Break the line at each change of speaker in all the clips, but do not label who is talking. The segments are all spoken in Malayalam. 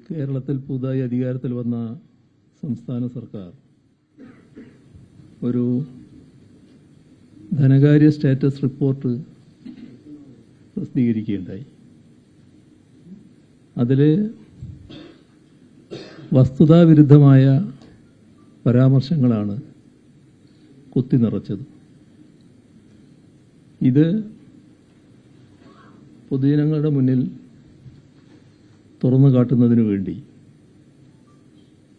കേരളത്തിൽ പുതുതായി അധികാരത്തിൽ വന്ന സംസ്ഥാന സർക്കാർ ഒരു ധനകാര്യ സ്റ്റാറ്റസ് റിപ്പോർട്ട് പ്രസിദ്ധീകരിക്കുകയുണ്ടായി. അതിൽ വസ്തുതാവിരുദ്ധമായ പരാമർശങ്ങളാണ് കുത്തിനിറച്ചത്. ഇത് പൊതുജനങ്ങളുടെ മുന്നിൽ തുറന്നു കാട്ടുന്നതിനു വേണ്ടി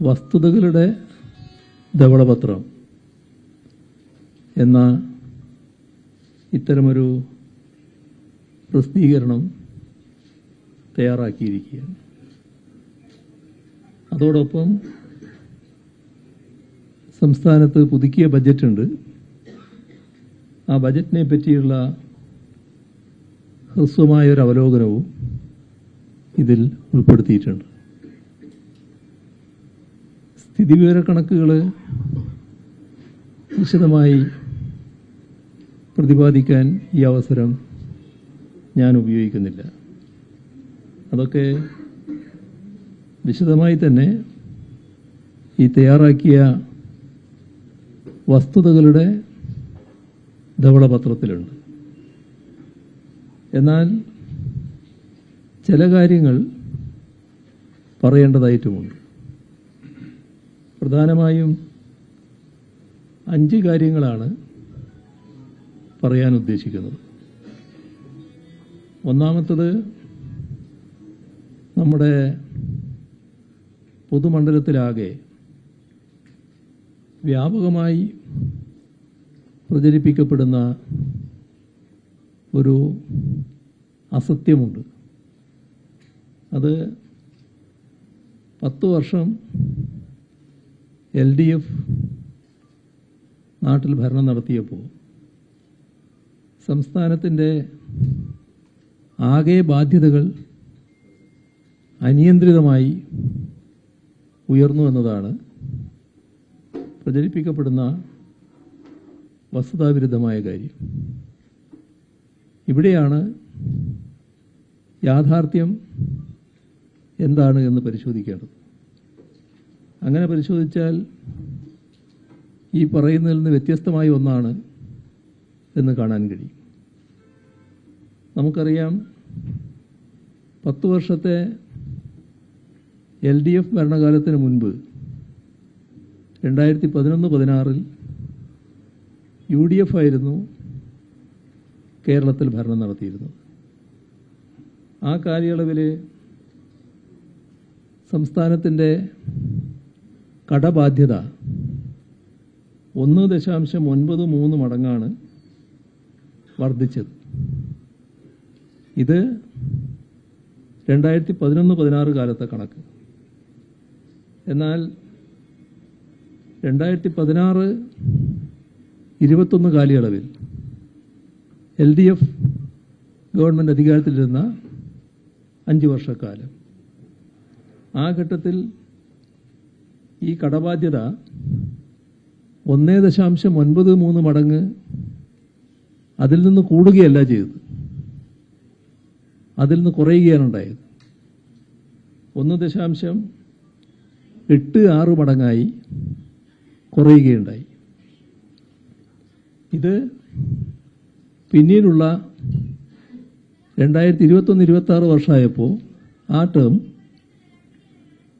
വസ്തുതകളുടെ ധവളപത്രം എന്ന ഇത്തരമൊരു പ്രസിദ്ധീകരണം തയ്യാറാക്കിയിരിക്കുകയാണ്. അതോടൊപ്പം സംസ്ഥാനത്ത് പുതുക്കിയ ബജറ്റുണ്ട്. ആ ബജറ്റിനെ പറ്റിയുള്ള ഹ്രസ്വമായൊരു അവലോകനവും ഇതിൽ ഉൾപ്പെടുത്തിയിട്ടുണ്ട്. സ്ഥിതിവിവരക്കണക്കുകൾ വിശദമായി പ്രതിപാദിക്കാൻ ഈ അവസരം ഞാൻ ഉപയോഗിക്കുന്നില്ല. അതൊക്കെ വിശദമായി തന്നെ ഈ തയ്യാറാക്കിയ വസ്തുതകളുടെ ധവളപത്രത്തിലുണ്ട്. എന്നാൽ ചില കാര്യങ്ങൾ പറയേണ്ടതായിട്ടുമുണ്ട്. പ്രധാനമായും 5 കാര്യങ്ങളാണ് പറയാൻ ഉദ്ദേശിക്കുന്നത്. ഒന്നാമത്തത്, നമ്മുടെ പൊതുമണ്ഡലത്തിലാകെ വ്യാപകമായി പ്രചരിപ്പിക്കപ്പെടുന്ന ഒരു അസത്യമുണ്ട്. അത് 10 വർഷം LDF നാട്ടിൽ ഭരണം നടത്തിയപ്പോൾ സംസ്ഥാനത്തിൻ്റെ ആകെ ബാധ്യതകൾ അനിയന്ത്രിതമായി ഉയർന്നു എന്നതാണ് പ്രചരിപ്പിക്കപ്പെടുന്ന വസ്തുതാവിരുദ്ധമായ കാര്യം. ഇവിടെയാണ് യാഥാർത്ഥ്യം എന്താണ് എന്ന് പരിശോധിക്കേണ്ടത്. അങ്ങനെ പരിശോധിച്ചാൽ ഈ പറയുന്നതിൽ നിന്ന് വ്യത്യസ്തമായ ഒന്നാണ് എന്ന് കാണാൻ കഴിയും. നമുക്കറിയാം, 10 വർഷത്തെ LDF ഭരണകാലത്തിന് മുൻപ് 2011-16 UDF ആയിരുന്നു കേരളത്തിൽ ഭരണം നടത്തിയിരുന്നത്. ആ കാലയളവിൽ സംസ്ഥാനത്തിൻ്റെ കടബാധ്യത 1.93 മടങ്ങാണ് വർദ്ധിച്ചത്. ഇത് 2011-16 കാലത്തെ കണക്ക്. എന്നാൽ 2016-21 കാലയളവിൽ LDF ഗവൺമെൻറ് അധികാരത്തിലിരുന്ന 5 വർഷക്കാലം, ആ ഘട്ടത്തിൽ ഈ കടബാധ്യത 1.93 മടങ്ങ് അതിൽ നിന്ന് കൂടുകയല്ല ചെയ്തത്, അതിൽ നിന്ന് കുറയുകയാണ് ഉണ്ടായത്. 1.86 മടങ്ങായി കുറയുകയുണ്ടായി. ഇത് പിന്നീടുള്ള 2021-26 വർഷമായപ്പോൾ ആ ടേം,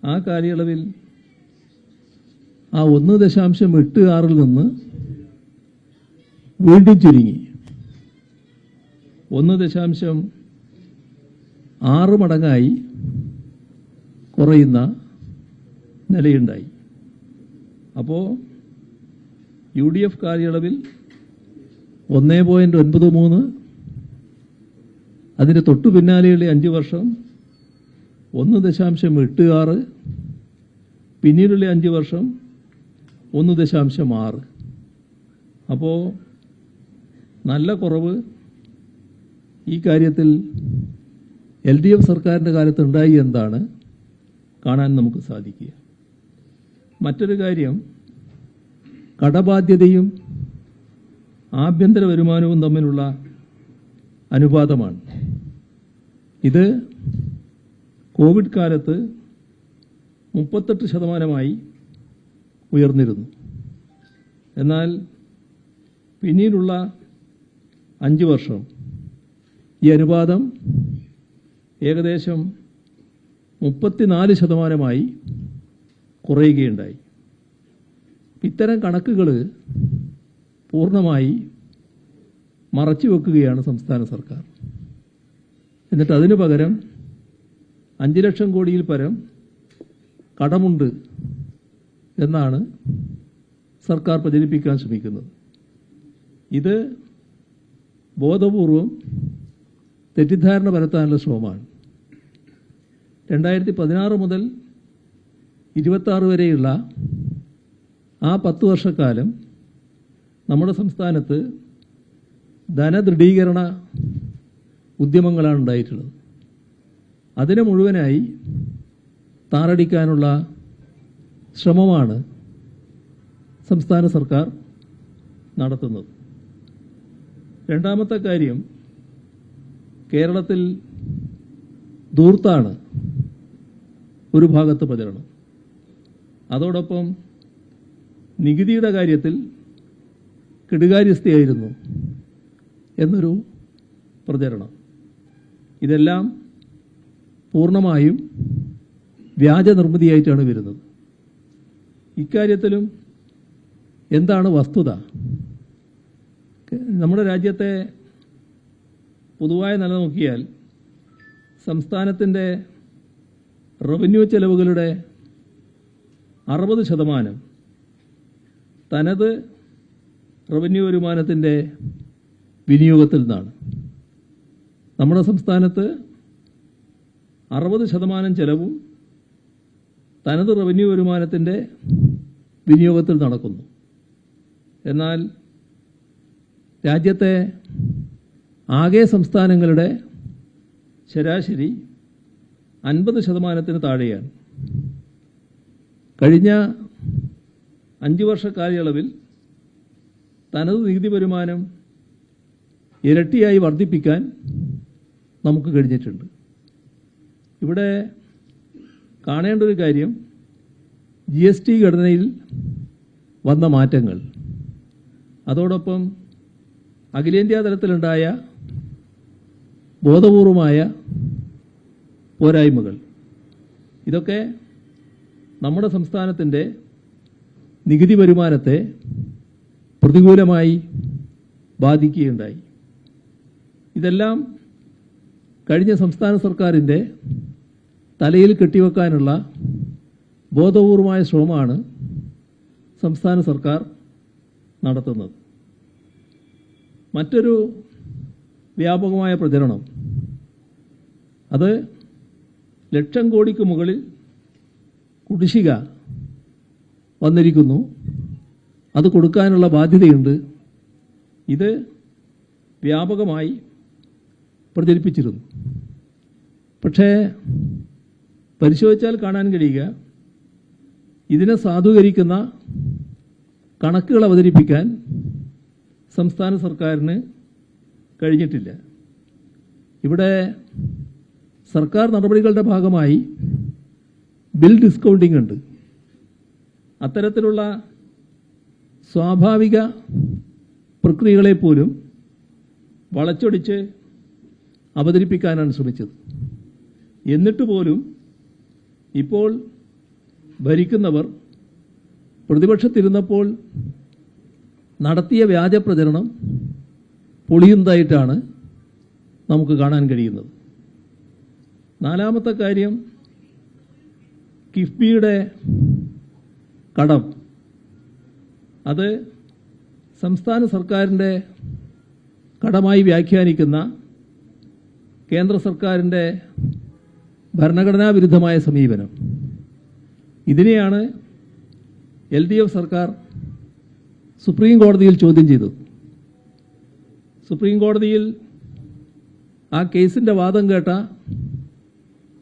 ആ കാലയളവിൽ ആ 1.86 നിന്ന് വീണ്ടും ചുരുങ്ങി 1.6 മടങ്ങായി കുറയുന്ന നിലയുണ്ടായി. അപ്പോൾ UDF കാലയളവിൽ 1.93, അതിന് തൊട്ടു പിന്നാലെയുള്ള 5 വർഷം 1.86, പിന്നീടുള്ള 5 വർഷം 1.6. അപ്പോൾ നല്ല കുറവ് ഈ കാര്യത്തിൽ LDF സർക്കാരിൻ്റെ കാലത്ത് ഉണ്ടായി എന്താണ് കാണാൻ നമുക്ക് സാധിക്കുക. മറ്റൊരു കാര്യം, കടബാധ്യതയും ആഭ്യന്തര വരുമാനവും തമ്മിലുള്ള അനുപാതമാണ്. ഇത് കോവിഡ് കാലത്ത് 38% ഉയർന്നിരുന്നു. എന്നാൽ പിന്നീടുള്ള 5 വർഷം ഈ അനുപാതം ഏകദേശം 34% കുറയുകയുണ്ടായി. ഇത്തരം കണക്കുകൾ പൂർണ്ണമായി മറച്ചുവെക്കുകയാണ് സംസ്ഥാന സർക്കാർ. എന്നിട്ട് അതിനു പകരം 5 ലക്ഷം കോടിയിൽ പരം കടമുണ്ട് എന്നാണ് സർക്കാർ പ്രചരിപ്പിക്കാൻ ശ്രമിക്കുന്നത്. ഇത് ബോധപൂർവം തെറ്റിദ്ധാരണ പരത്താനുള്ള ശ്രമമാണ്. 2016 മുതൽ 26 വരെയുള്ള ആ 10 വർഷക്കാലം നമ്മുടെ സംസ്ഥാനത്ത് ധനദൃഢീകരണ ഉദ്യമങ്ങളാണ് ഉണ്ടായിട്ടുള്ളത്. അതിനെ മുഴുവനായി താറടിക്കാനുള്ള ശ്രമമാണ് സംസ്ഥാന സർക്കാർ നടത്തുന്നത്. രണ്ടാമത്തെ കാര്യം, കേരളത്തിൽ ധൂർത്താണ് ഒരു ഭാഗത്ത് പ്രചരണം. അതോടൊപ്പം നികുതിയുടെ കാര്യത്തിൽ കെടുകാര്യസ്ഥയായിരുന്നു എന്നൊരു പ്രചരണം. ഇതെല്ലാം പൂർണ്ണമായും വ്യാജ നിർമ്മിതിയായിട്ടാണ് വരുന്നത്. ഇക്കാര്യത്തിലും എന്താണ് വസ്തുത? നമ്മുടെ രാജ്യത്തെ പൊതുവായ നില നോക്കിയാൽ സംസ്ഥാനത്തിൻ്റെ റവന്യൂ ചെലവുകളുടെ 60% തനത് റവന്യൂ വരുമാനത്തിൻ്റെ വിനിയോഗത്തിൽ നിന്നാണ്. നമ്മുടെ സംസ്ഥാനത്ത് 60% ചെലവും തനത് റവന്യൂ വരുമാനത്തിൻ്റെ വിനിയോഗത്തിൽ നടക്കുന്നു. എന്നാൽ രാജ്യത്തെ ആകെ സംസ്ഥാനങ്ങളുടെ ശരാശരി 50% താഴെയാണ്. കഴിഞ്ഞ 5 വർഷ കാലയളവിൽ തനത് നികുതി വരുമാനം ഇരട്ടിയായി വർദ്ധിപ്പിക്കാൻ നമുക്ക് കഴിഞ്ഞിട്ടുണ്ട്. ഇവിടെ കാണേണ്ട ഒരു കാര്യം, GST ഘടനയിൽ വന്ന മാറ്റങ്ങൾ, അതോടൊപ്പം അഖിലേന്ത്യാ തലത്തിലുണ്ടായ ബോധപൂർവമായ പോരായ്മകൾ, ഇതൊക്കെ നമ്മുടെ സംസ്ഥാനത്തിൻ്റെ നികുതി വരുമാനത്തെ പ്രതികൂലമായി ബാധിക്കുകയുണ്ടായി. ഇതെല്ലാം കഴിഞ്ഞ സംസ്ഥാന സർക്കാരിൻ്റെ തലയിൽ കെട്ടിവെക്കാനുള്ള ബോധപൂർവമായ ശ്രമമാണ് സംസ്ഥാന സർക്കാർ നടത്തുന്നത്. മറ്റൊരു വ്യാപകമായ പ്രചരണം, അത് 1 ലക്ഷം കോടിക്ക് മുകളിൽ കുടിശ്ശിക വന്നിരിക്കുന്നു, അത് കൊടുക്കാനുള്ള ബാധ്യതയുണ്ട്. ഇത് വ്യാപകമായി പ്രചരിപ്പിച്ചിരുന്നു. പക്ഷേ പരിശോധിച്ചാൽ കാണാൻ കഴിയുക, ഇതിനെ സാധൂകരിക്കുന്ന കണക്കുകൾ അവതരിപ്പിക്കാൻ സംസ്ഥാന സർക്കാരിന് കഴിഞ്ഞിട്ടില്ല. ഇവിടെ സർക്കാർ നടപടികളുടെ ഭാഗമായി ബിൽ ഡിസ്കൗണ്ടിംഗ് ഉണ്ട്. അത്തരത്തിലുള്ള സ്വാഭാവിക പ്രക്രിയകളെപ്പോലും വളച്ചൊടിച്ച് അവതരിപ്പിക്കാനാണ് ശ്രമിച്ചത്. എന്നിട്ട് പോലും ഇപ്പോൾ ഭരിക്കുന്നവർ പ്രതിപക്ഷത്തിരുന്നപ്പോൾ നടത്തിയ വ്യാജ പ്രചരണം പൊളിയുന്നതായിട്ടാണ് നമുക്ക് കാണാൻ കഴിയുന്നത്. നാലാമത്തെ കാര്യം, കിഫ്ബിയുടെ കടം, അത് സംസ്ഥാന സർക്കാരിൻ്റെ കടമായി വ്യാഖ്യാനിക്കുന്ന കേന്ദ്ര സർക്കാരിൻ്റെ ഭരണഘടനാ വിരുദ്ധമായ സമീപനം. ഇതിനെയാണ് LDF സർക്കാർ സുപ്രീം കോടതിയിൽ ചോദ്യം ചെയ്തത്. സുപ്രീം കോടതിയിൽ ആ കേസിൻ്റെ വാദം കേട്ട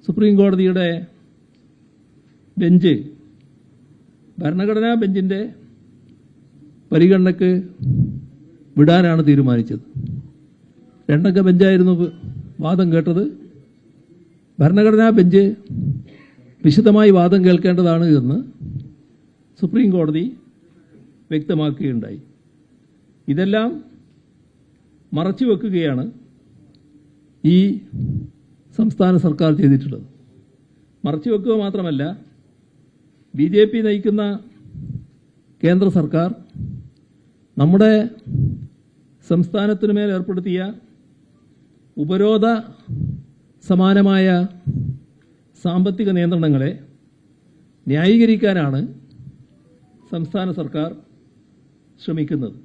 സുപ്രീം കോടതിയുടെ ബെഞ്ച് ഭരണഘടനാ ബെഞ്ചിൻ്റെ പരിഗണനയ്ക്ക് വിടാനാണ് തീരുമാനിച്ചത്. 2 അംഗ ബെഞ്ചായിരുന്നു വാദം കേട്ടത്. ഭരണഘടനാ ബെഞ്ച് വിശദമായി വാദം കേൾക്കേണ്ടതാണ് എന്ന് സുപ്രീം കോടതി വ്യക്തമാക്കുകയുണ്ടായി. ഇതെല്ലാം മറച്ചുവെക്കുകയാണ് ഈ സംസ്ഥാന സർക്കാർ ചെയ്തിട്ടുള്ളത്. മറച്ചുവെക്കുക മാത്രമല്ല, BJP നയിക്കുന്ന കേന്ദ്ര സർക്കാർ നമ്മുടെ സംസ്ഥാനത്തിനുമേൽ ഏർപ്പെടുത്തിയ ഉപരോധ സമാനമായ സാമ്പത്തിക നിയന്ത്രണങ്ങളെ ന്യായീകരിക്കാനാണ് സംസ്ഥാന സർക്കാർ ശ്രമിക്കുന്നത്.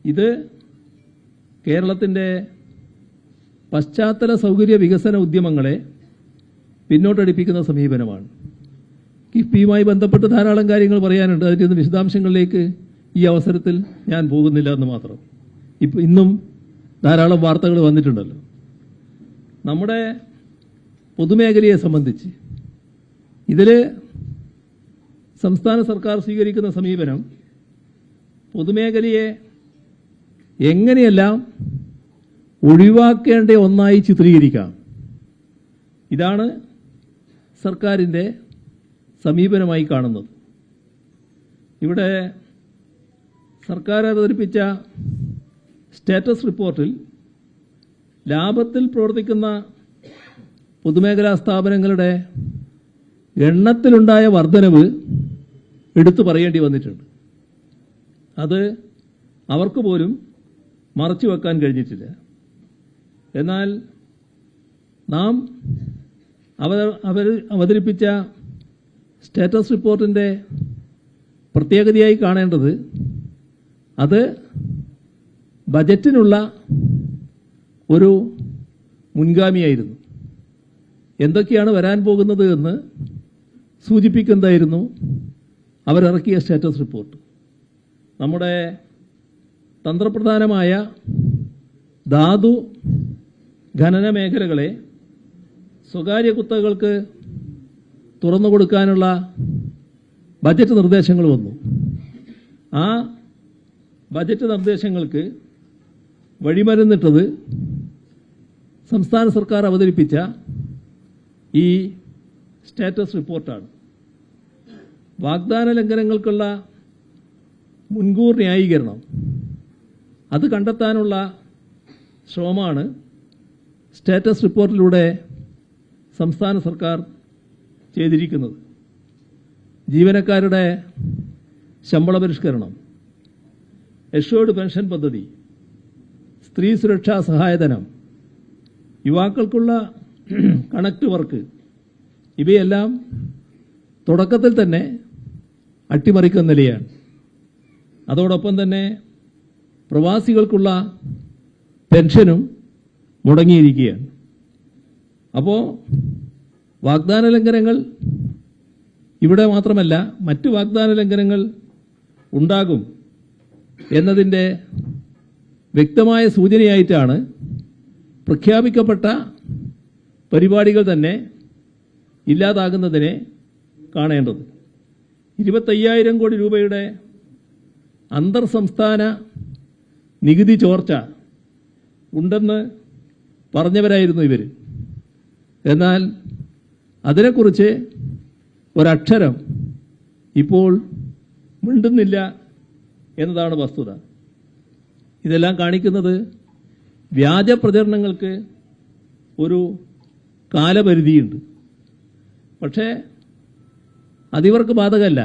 ഇത് കേരളത്തിൻ്റെ പശ്ചാത്തല സൗകര്യ വികസന ഉദ്യമങ്ങളെ പിന്നോട്ടടിപ്പിക്കുന്ന സമീപനമാണ്. കിഫ്ബിയുമായി ബന്ധപ്പെട്ട് ധാരാളം കാര്യങ്ങൾ പറയാനുണ്ട്. അതിൻ്റെ വിശദാംശങ്ങളിലേക്ക് ഈ അവസരത്തിൽ ഞാൻ പോകുന്നില്ല എന്ന് മാത്രം. ഇന്നും ധാരാളം വാർത്തകൾ വന്നിട്ടുണ്ടല്ലോ. നമ്മുടെ പൊതുമേഖലയെ സംബന്ധിച്ച് ഇതിൽ സംസ്ഥാന സർക്കാർ സ്വീകരിക്കുന്ന സമീപനം പൊതുമേഖലയെ എങ്ങനെയെല്ലാം ഒഴിവാക്കേണ്ട ഒന്നായി ചിത്രീകരിക്കാം, ഇതാണ് സർക്കാരിൻ്റെ സമീപനമായി കാണുന്നത്. ഇവിടെ സർക്കാർ അവതരിപ്പിച്ച സ്റ്റാറ്റസ് റിപ്പോർട്ടിൽ ലാഭത്തിൽ പ്രവർത്തിക്കുന്ന പൊതുമേഖലാ സ്ഥാപനങ്ങളുടെ എണ്ണത്തിലുണ്ടായ വർധനവ് എടുത്തു പറയേണ്ടി വന്നിട്ടുണ്ട്. അത് അവർക്ക് പോലും മറച്ചുവെക്കാൻ കഴിഞ്ഞിട്ടില്ല. എന്നാൽ നാം അവതരിപ്പിച്ച സ്റ്റാറ്റസ് റിപ്പോർട്ടിൻ്റെ പ്രത്യേകതയായി കാണേണ്ടത് അത് ബജറ്റിനുള്ള ഒരു മുൻഗാമിയായിരുന്നു. എന്തൊക്കെയാണ് വരാൻ പോകുന്നത് എന്ന് സൂചിപ്പിക്കുന്നതായിരുന്നു അവരിറക്കിയ സ്റ്റാറ്റസ് റിപ്പോർട്ട്. നമ്മുടെ തന്ത്രപ്രധാനമായ ധാതു ഖനന മേഖലകളെ സ്വകാര്യ കുത്തകകൾക്ക് തുറന്നുകൊടുക്കാനുള്ള ബജറ്റ് നിർദ്ദേശങ്ങൾ വന്നു. ആ ബജറ്റ് നിർദ്ദേശങ്ങൾക്ക് വഴിമരുന്നിട്ടത് സംസ്ഥാന സർക്കാർ അവതരിപ്പിച്ച ഈ സ്റ്റാറ്റസ് റിപ്പോർട്ടാണ്. വാഗ്ദാന ലംഘനങ്ങൾക്കുള്ള മുൻകൂർ ന്യായീകരണം അത് കണ്ടെത്താനുള്ള ശ്രമമാണ് സ്റ്റാറ്റസ് റിപ്പോർട്ടിലൂടെ സംസ്ഥാന സർക്കാർ ചെയ്തിരിക്കുന്നത്. ജീവനക്കാരുടെ ശമ്പള പരിഷ്കരണം, എഷ്വേർഡ് പെൻഷൻ പദ്ധതി, സ്ത്രീ സുരക്ഷാ സഹായധനം, യുവാക്കൾക്കുള്ള കണക്ട് വർക്ക്, ഇവയെല്ലാം തുടക്കത്തിൽ തന്നെ അട്ടിമറിക്കുന്ന നിലയാണ്. അതോടൊപ്പം തന്നെ പ്രവാസികൾക്കുള്ള പെൻഷനും മുടങ്ങിയിരിക്കുകയാണ്. അപ്പോൾ വാഗ്ദാന ലംഘനങ്ങൾ ഇവിടെ മാത്രമല്ല, മറ്റു വാഗ്ദാന ലംഘനങ്ങൾ ഉണ്ടാകും എന്നതിൻ്റെ വ്യക്തമായ സൂചനയായിട്ടാണ് പ്രഖ്യാപിക്കപ്പെട്ട പരിപാടികൾ തന്നെ ഇല്ലാതാകുന്നതിനെ കാണേണ്ടത്. 25,000 കോടി രൂപയുടെ അന്തർ സംസ്ഥാന നികുതി ചോർച്ച ഉണ്ടെന്ന് പറഞ്ഞവരായിരുന്നു ഇവർ. എന്നാൽ അതിനെക്കുറിച്ച് ഒരക്ഷരം ഇപ്പോൾ മിണ്ടുന്നില്ല എന്നതാണ് വസ്തുത. ഇതെല്ലാം കാണിക്കുന്നത് വ്യാജ പ്രചരണങ്ങൾക്ക് ഒരു കാലപരിധിയുണ്ട്. പക്ഷേ അതിവർക്ക് ബാധകമല്ല.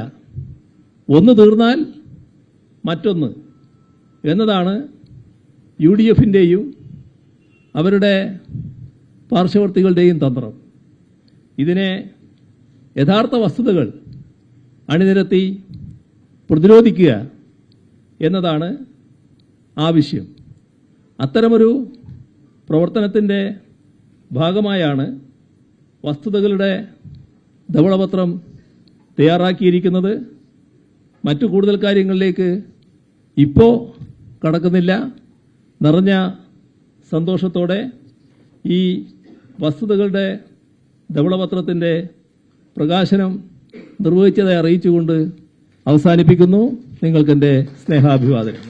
ഒന്ന് തീർന്നാൽ മറ്റൊന്ന് എന്നതാണ് UDFിൻ്റെയും അവരുടെ പാർശ്വവർത്തികളുടെയും തന്ത്രം. ഇതിനെ യഥാർത്ഥ വസ്തുതകൾ അണിനിരത്തി പ്രതിരോധിക്കുക എന്നതാണ് ആവശ്യം. അത്തരമൊരു പ്രവർത്തനത്തിൻ്റെ ഭാഗമായാണ് വസ്തുതകളുടെ ധവളപത്രം തയ്യാറാക്കിയിരിക്കുന്നത്. മറ്റു കൂടുതൽ കാര്യങ്ങളിലേക്ക് ഇപ്പോൾ കടക്കുന്നില്ല. നിറഞ്ഞ സന്തോഷത്തോടെ ഈ വസ്തുതകളുടെ ധവളപത്രത്തിൻ്റെ പ്രകാശനം നിർവഹിച്ചതായി അറിയിച്ചുകൊണ്ട് അവസാനിപ്പിക്കുന്നു. നിങ്ങൾക്കെൻ്റെ സ്നേഹാഭിവാദനം.